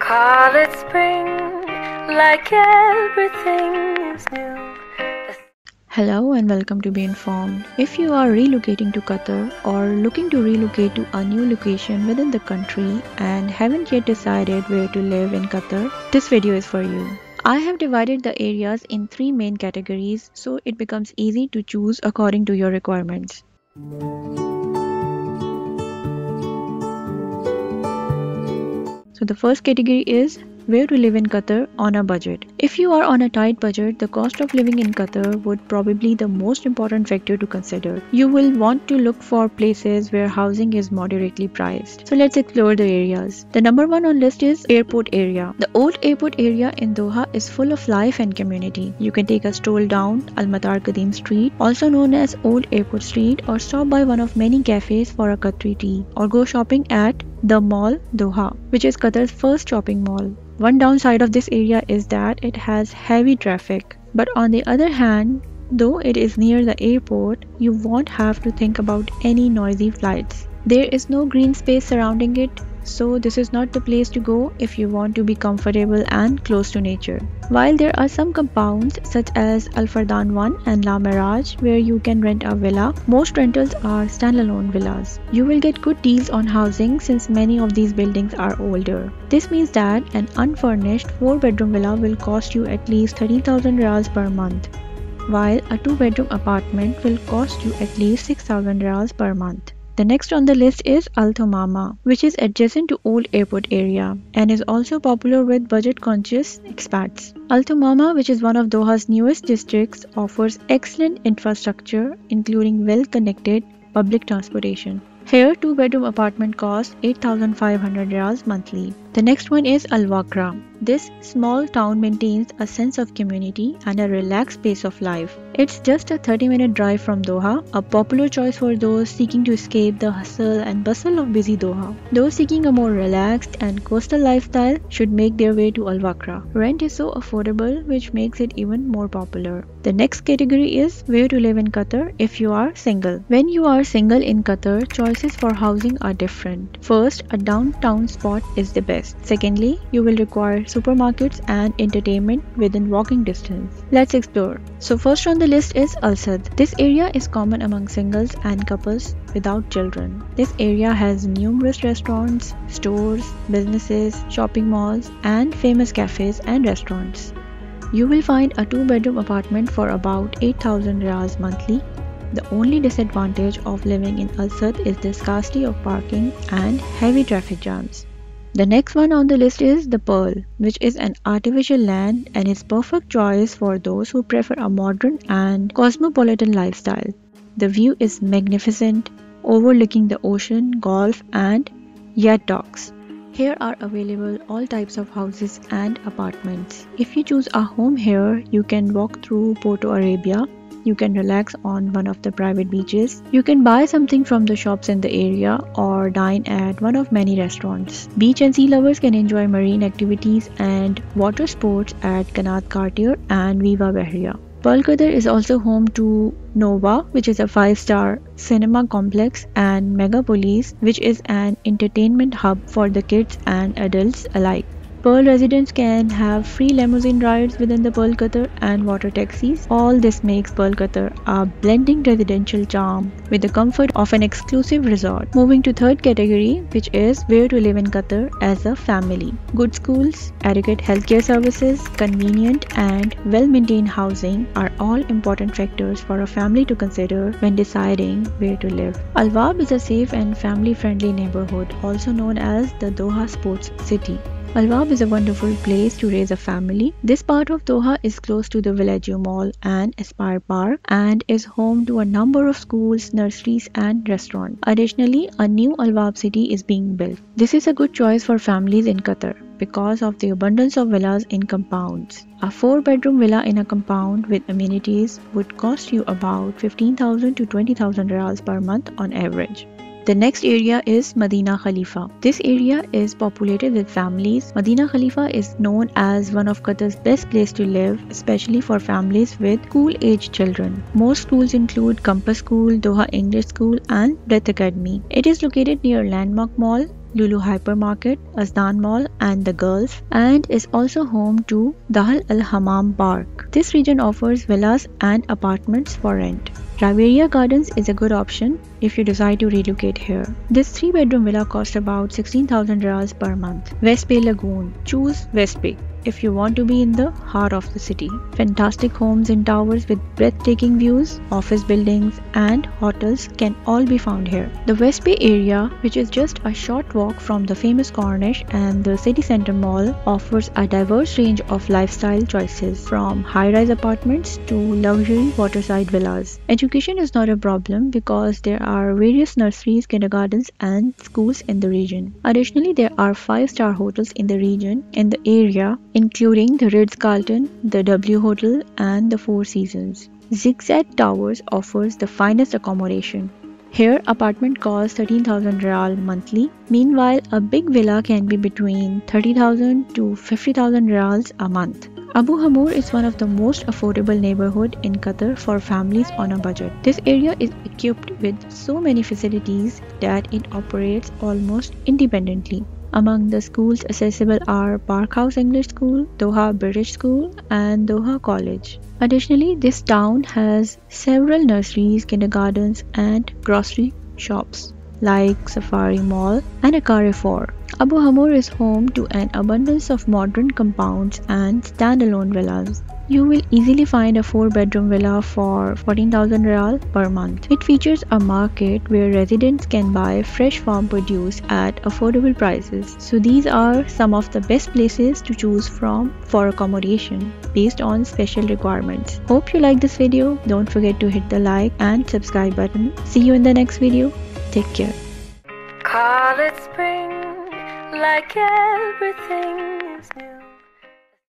Call it spring, like everything is new. Hello and welcome to Be Informed. If you are relocating to Qatar or looking to relocate to a new location within the country and haven't yet decided where to live in Qatar, this video is for you. I have divided the areas in 3 main categories so it becomes easy to choose according to your requirements. So the first category is where to live in Qatar on a budget. If you are on a tight budget, the cost of living in Qatar would probably be the most important factor to consider. You will want to look for places where housing is moderately priced. So let's explore the areas. The number one on list is airport area. The old airport area in Doha is full of life and community. You can take a stroll down Al Matar Qadim Street, also known as Old Airport Street, or stop by one of many cafes for a Qatari tea, or go shopping at the Mall Doha, which is Qatar's first shopping mall. One downside of this area is that it has heavy traffic, but on the other hand, though it is near the airport, you won't have to think about any noisy flights. There is no green space surrounding it, so this is not the place to go if you want to be comfortable and close to nature. While there are some compounds such as Al Fardan 1 and La Mirage where you can rent a villa, most rentals are standalone villas. You will get good deals on housing since many of these buildings are older. This means that an unfurnished 4-bedroom villa will cost you at least 30,000 riyals per month, while a 2-bedroom apartment will cost you at least 6,000 riyals per month. The next on the list is Al Thumama, which is adjacent to Old Airport area and is also popular with budget-conscious expats. Al Thumama, which is one of Doha's newest districts, offers excellent infrastructure including well-connected public transportation. Here, 2-bedroom apartment costs 8,500 riyals monthly. The next one is Al Wakra. This small town maintains a sense of community and a relaxed pace of life. It's just a 30-minute drive from Doha, a popular choice for those seeking to escape the hustle and bustle of busy Doha. Those seeking a more relaxed and coastal lifestyle should make their way to Al Wakra. Rent is so affordable, which makes it even more popular. The next category is where to live in Qatar if you are single. When you are single in Qatar, choices for housing are different. First, a downtown spot is the best. Secondly, you will require supermarkets and entertainment within walking distance. Let's explore. So first on the list is Al Sadd. This area is common among singles and couples without children. This area has numerous restaurants, stores, businesses, shopping malls, and famous cafes and restaurants. You will find a 2-bedroom apartment for about 8,000 riyals monthly. The only disadvantage of living in Al Sadd is the scarcity of parking and heavy traffic jams. The next one on the list is the Pearl, which is an artificial land and is perfect choice for those who prefer a modern and cosmopolitan lifestyle. The view is magnificent, overlooking the ocean, golf, and yacht docks. Here are available all types of houses and apartments. If you choose a home here, you can walk through Porto Arabia. You can relax on one of the private beaches. You can buy something from the shops in the area or dine at one of many restaurants. Beach and sea lovers can enjoy marine activities and water sports at Qanat Cartier and Viva Bahria. Pearl Qatar is also home to Nova, which is a 5-star cinema complex, and Megapolis, which is an entertainment hub for the kids and adults alike. Pearl residents can have free limousine rides within the Pearl Qatar and water taxis. All this makes Pearl Qatar a blending residential charm with the comfort of an exclusive resort. Moving to third category, which is where to live in Qatar as a family. Good schools, adequate healthcare services, convenient and well-maintained housing are all important factors for a family to consider when deciding where to live. Al Wab is a safe and family-friendly neighborhood, also known as the Doha Sports City. Al Wab is a wonderful place to raise a family. This part of Doha is close to the Villaggio Mall and Aspire Park and is home to a number of schools, nurseries and restaurants. Additionally, a new Al Wab city is being built. This is a good choice for families in Qatar because of the abundance of villas in compounds. A 4-bedroom villa in a compound with amenities would cost you about 15,000 to 20,000 riyals per month on average. The next area is Madinah Khalifa. This area is populated with families. Madinah Khalifa is known as one of Qatar's best places to live, especially for families with school-age children. Most schools include Compass School, Doha English School, and Breath Academy. It is located near Landmark Mall Lulu Hypermarket, Azdan Mall and the Gulf, and is also home to Dahal Al Hammam Park. This region offers villas and apartments for rent. Riviera Gardens is a good option if you decide to relocate here. This 3-bedroom villa costs about 16,000 riyals per month. West Bay Lagoon. Choose West Bay if you want to be in the heart of the city. Fantastic homes and towers with breathtaking views, office buildings and hotels can all be found here. The West Bay area, which is just a short walk from the famous Corniche and the city center mall, offers a diverse range of lifestyle choices from high-rise apartments to luxury waterside villas. Education is not a problem because there are various nurseries, kindergartens and schools in the region. Additionally, there are 5-star hotels in the region in the area, including the Ritz-Carlton, the W Hotel and the Four Seasons. Zigzag Towers offers the finest accommodation. Here, apartment costs 13,000 Riyal monthly. Meanwhile, a big villa can be between 30,000 to 50,000 Riyals a month. Abu Hamur is one of the most affordable neighborhood in Qatar for families on a budget. This area is equipped with so many facilities that it operates almost independently. Among the schools accessible are Park House English School, Doha British School and Doha College. Additionally, this town has several nurseries, kindergartens and grocery shops like Safari Mall and a Carrefour. Abu Hamur is home to an abundance of modern compounds and standalone villas. You will easily find a 4-bedroom villa for 14,000 Riyal per month. It features a market where residents can buy fresh farm produce at affordable prices. So these are some of the best places to choose from for accommodation based on special requirements. Hope you like this video. Don't forget to hit the like and subscribe button. See you in the next video. Take care. Call it spring, like everything